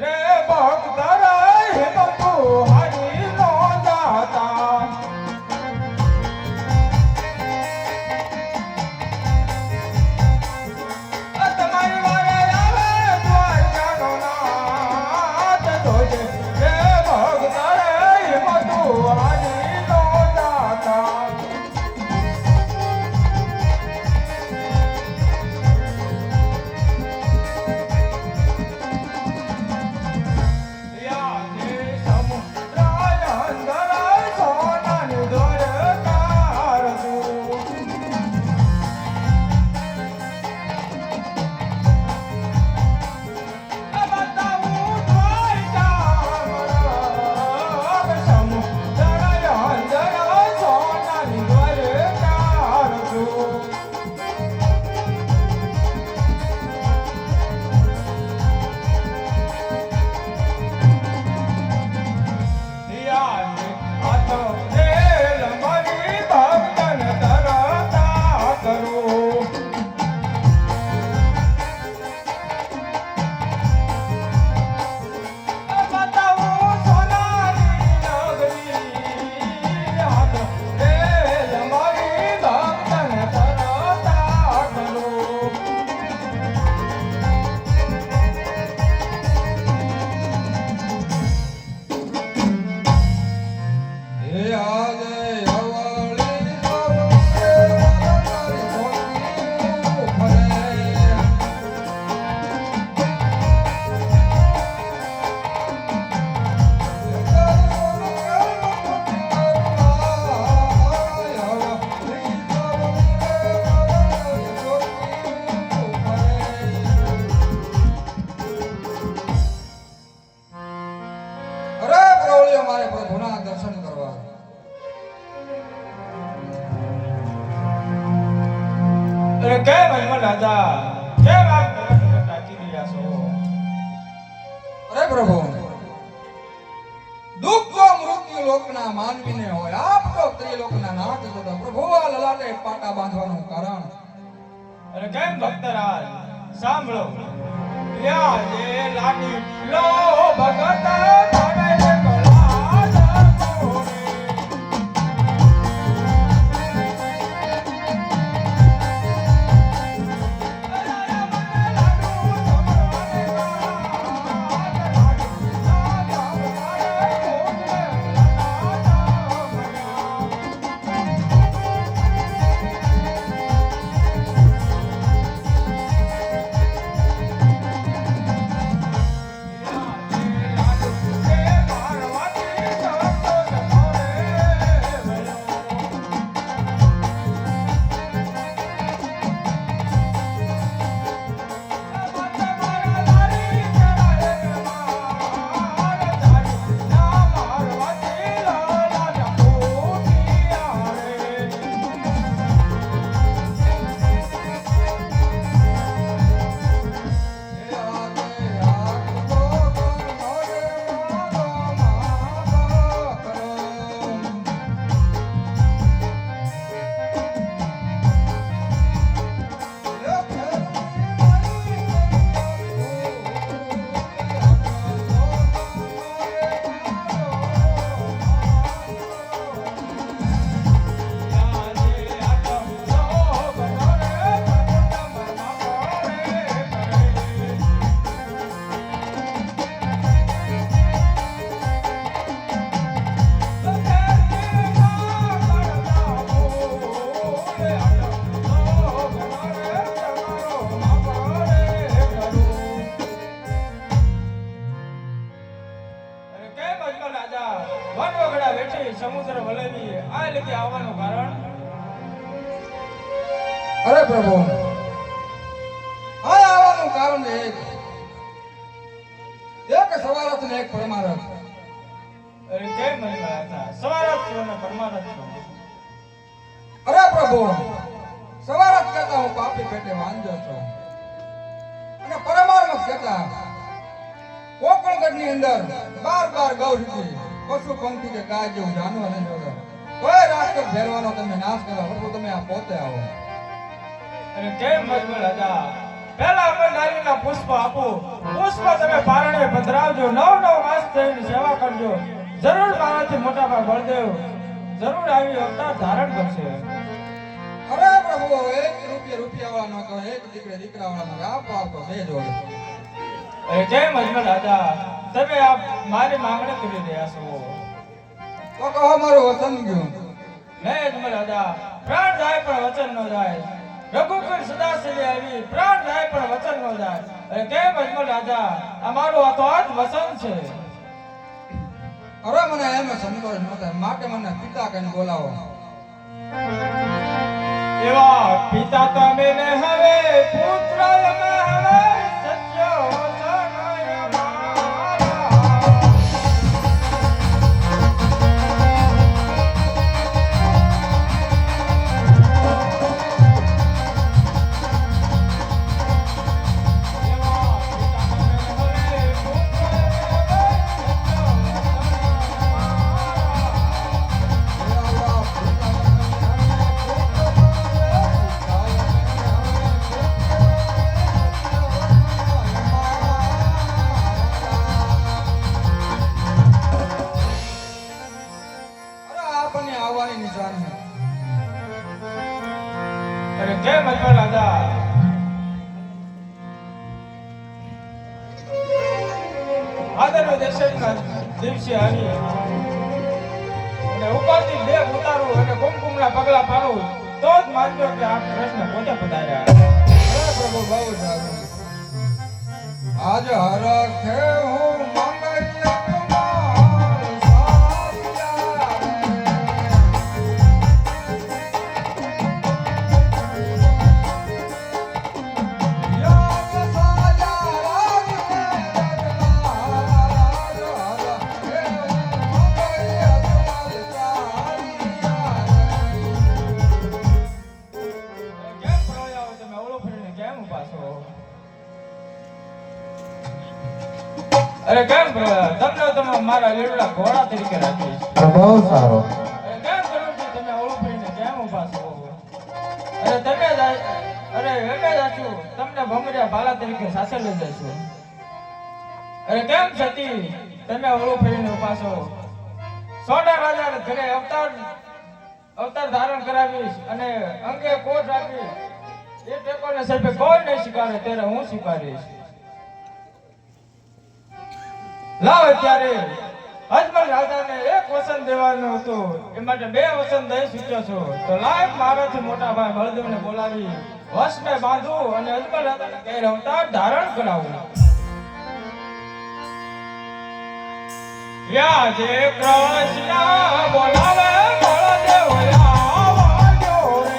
રે ભક્ત રે હિંમતુ હરી નો દાતા તમારી વારે આવે દ્વારકાનો નાથ જોજે રે ભક્ત રે હિંમતુ હરી નો દાતા કેમ હનુમાન રાજા કેમ આપ તાકી રહ્યા છો? અરે પ્રભુ દુઃખ જો મૃત્યુ લોકના માનવીને હોય આપ તો ત્રિલોકના નાથ છો તો પ્રભુ આ લલાટે પાટા બાંધવાનું કારણ અરે કેમ ભક્તરાજ સાંભળો યા જે લાડી લો ભગત પડે સમુદ્ર વલેવી આ લીધે આવવાનું કારણ? અરે પ્રભુ આ આવવાનું કારણ એક સવારથ ને એક પરમારથ. અરે કેમ મહિમા હતા સવારથ છો ને પરમારથ છો? અરે પ્રભુ સવારથ કહેતા હું પાપી પેટે વાંજો છું અને પરમારથ કહેતા કોકણગઢની અંદર 12 ગૌ હતી પશુ પંખી કે ગાય જેવું જાનવર નહીં જોડે કોઈ રાજકોટ ફેરવાનો તમે નાશ કરો પ્રભુ તમે આ પોતે આવો. અરે કેમ મજમલ હતા પહેલા અમે નારીના પુષ્પ આપો. પુષ્પ તમે પારણે પધરાવજો. 9 માસ થઈને સેવા કરજો. જરૂર મારાથી મોટા ભાઈ બળદેવ જરૂર આવી અવતાર ધારણ કરશે. અરે પ્રભુ, એક રૂપિયા વાળા નો કહો, એક દીકરા વાળા નો આપો આપો બે જોડે. અરે કેમ અજમલ રાજા તમે આ મારી માંગણી કરી રહ્યા છો? તો કહો મારું વચન ગયું. નહીં અજમલ રાજા, પ્રાણ જાય પણ વચન ન જાય. રઘુકુળ સદા સદી આવી, પ્રાણ જાય પણ વચન ન જાય. અરે કેમ અજમલ રાજા, આ મારું અતોજ વચન છે. અરે મને એમ સંતોષ ન થાય, માટે મને પિતા કહીને બોલાવો. એવા પિતા તમે ને હવે પુત્ર અમે હવે સત્ય વચન અમારા. આવવાની નિશાન છે. અરે કેમ અજમલ રાજા, આદરનો દર્શનના દિવસે આવી અને ઉપરથી દેહ ઉતારું અને કુમકુમના પગલા પાડું તો જ માનજો કે આ કૃષ્ણ પોતે પધાર્યા. અરે પ્રભુ બહુ સારું. આજ હરખે હું મંગળ્ય કુમાર સારિયા રે. યાદ સાયા રાગ રે રગલા. હરખે હું મંગળ્ય કુમાર સારિયા રે. કેમ પરોયા તમે અવળો ફરીને કેમ ઊભા છો? અરે કેમ તમને તમે મારા લીલા ઘોડા તરીકે રાખીશ. બહુ સારો. અરે કેમ કરું છું તમે અવળું ફરીને કેમ ઊભા છો? અરે તમે જ અરે એમે જ છું તમને ભમરિયા ભાલા તરીકે સાસર લઈ જઈશું. અરે કેમ સતી તમે અવળું ફરીને ઊભા છો? સોડા રાજાને ઘરે અવતાર ધારણ કરાવીશ અને અંગે કોટ રાખીશ. એ ટેકોને સર્પે કોઈ નહીં સ્વીકારે ત્યારે હું સ્વીકારીશ. લાવ અત્યારે અજમલ રાજાને એક વચન દેવાનું હતું, એ માટે 2 વચન દઈ ચૂક્યો છો. તો લાવ મારાથી મોટા ભાઈ બળદેવને બોલાવી વશને બાંધું અને અજમલ રાજાને ઘેર અવતાર ધારણ કરાવું. યા જે કૃષ્ણ બોલાવે બળદેવ આવજો રે.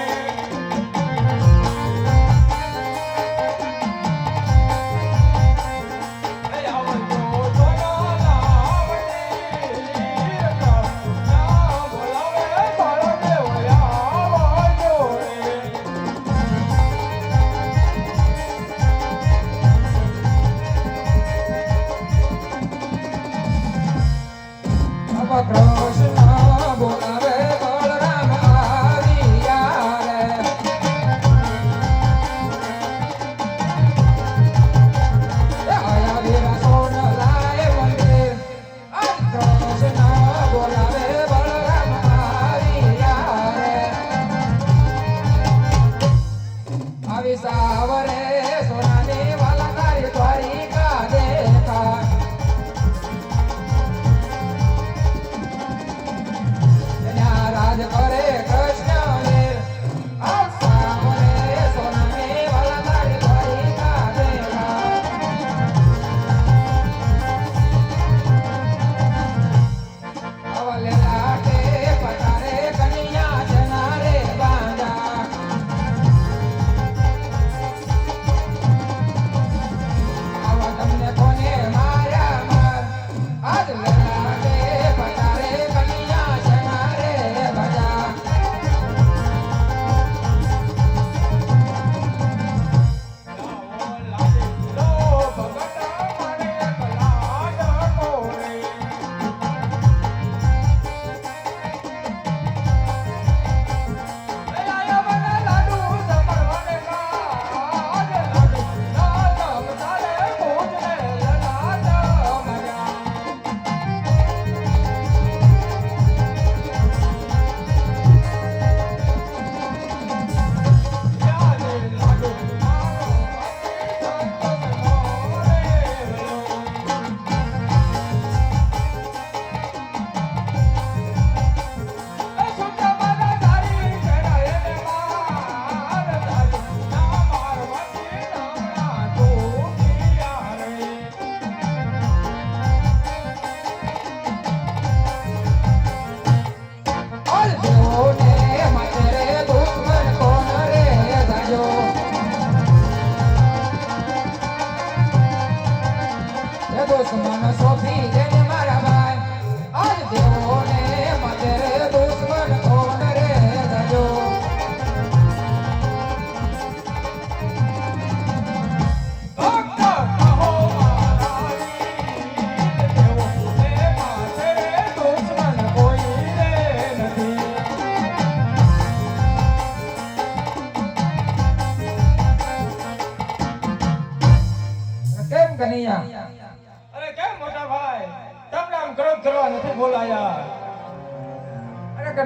કૃષ્ણ બોલા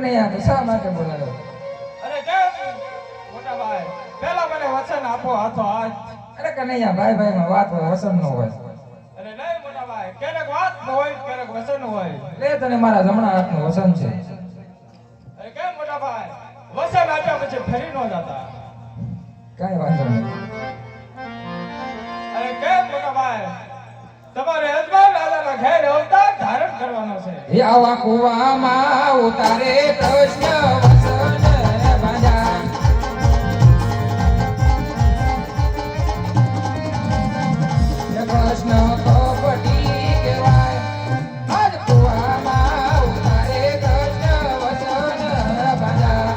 કનૈયા તો શા માટે બોલાયો? અરે કેમ મોટા ભાઈ પહેલા મને વચન આપો હાથો હાથ. અરે કનૈયા ભાઈ ભાઈમાં વાત હોય, વસન નો હોય. અરે નહીં મોટા ભાઈ ક્યારેક વાત ન હોય ક્યારેક વચન હોય. લે તને મારા જમણા હાથનું વસન છે. અરે કેમ મોટા ભાઈ વચન આપ્યા પછી ફરી ન જતા. કાંઈ વાંધો નહીં. અરે કેમ મોટા ભાઈ તમારે યજમાન રાજાના ઘેર અવતાર ધારણ કરવાનો છે. આવા કુવામાં ઉતારે કૃષ્ણ વસન બાંધ્યા. એ કૃષ્ણ કપટી કહેવાય. આજ કુવામાં ઉતારે કૃષ્ણ વસન બાંધ્યા.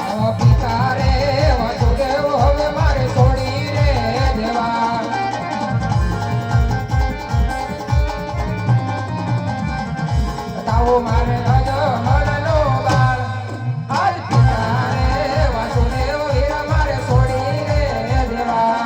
આવા પિતા રે વાસુદેવ હવે મારે છોડી રે દેવા. તાવો મારે અજમલનો બાળ. આજ પિતા રે વાસુદેવ હીરા મારે છોડી રે દેવા.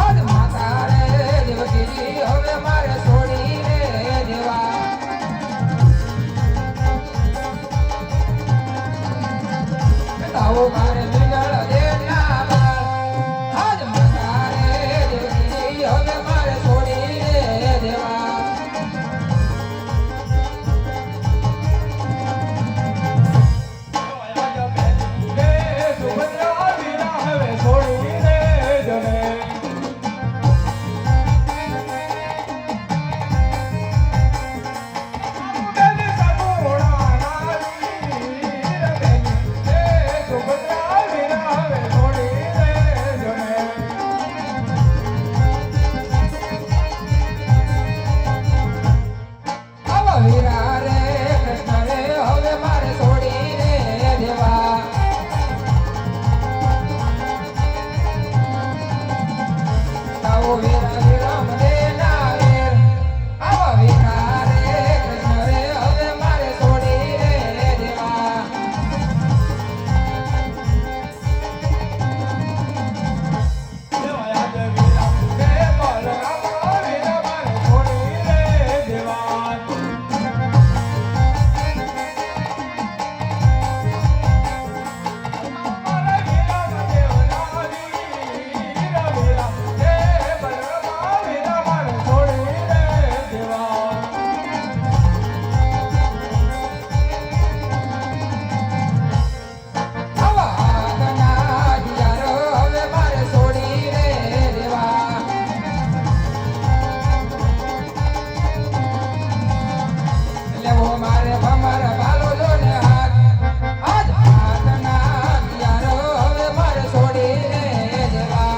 આજ માતા રે દેવકીજી હવે મારે છોડી રે દેવા. તાવો મારે મિલળ દેના બાળ. આજ માતા રે દેવકીજી હવે મારે છોડી રે દેવા. આવા વીરા રે કૃષ્ણ રે હવે મારે છોડી રે દેવા. તાવો વીરા વિરમ દેના વીર. આવા વીરા રે કૃષ્ણ રે હવે મારે છોડી રે દેવા. આવા હાથના દિયારો હવે મારે છોડી રે દેવા. લેવો મારે ભમર ભાલો જોને હાથ. આજ હાથના દિયારો હવે મારે છોડી રે દેવા.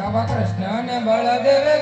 આવા કૃષ્ણ ને બળદેવે